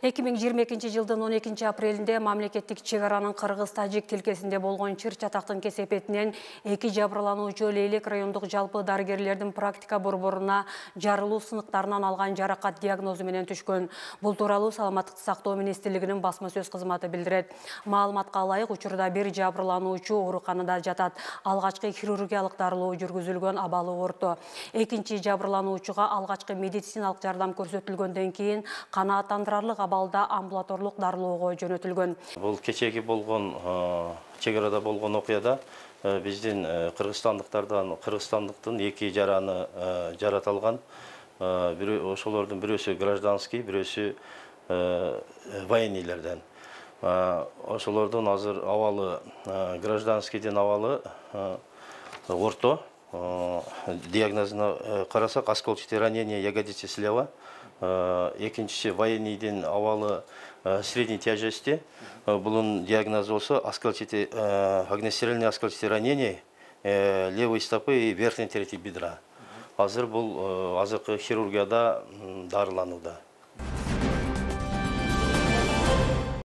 2022 жылдын 12 апрелинде мамлекеттик чегаранын Кыргыз-Тажик тилкесинде болгон чыр чатактын кесепетинен 2 жабырлануучу Лейлек райондук жалпы дарыгерлердин практика борборуна жарылуу сыныктарынан алган жаракат диагнозу менен түшкөн. Бул тууралуу Саламаттыкты сактоо министрлигинин басма сөз кызматы билдирет. Маалыматка ылайык, учурда бир жабырлануучу ооруканада жатат. Алгачкы хирургиялык дарылоо жүргүзүлгөн, абалы орто. Экинчи жабырлануучуга алгачкы медициналык жардам көрсөтүлгөндөн кийин канааттандырарлык абалда амбулаторлук дарылоого жөнөтүлгөн. Бул кечеги болгон чегарада болгон окуяда биздин кыргызстандыктын 2 жараны жаратылган. Ошолордун бирөөсү гражданский, бирөөсү военныйлерден. Ошолордун азыр абалы гражданскийдин абалы орто. Диагнозуна карасак, осколочное ранение ягодицы слева. Экинчisi военныйдин абалы средней тяжести. Булун диагноз болсо огнестрельное осколочное ранение левой стопы и верхней трети бедра. Азыр бул азыркы хирургияда дарыланууда.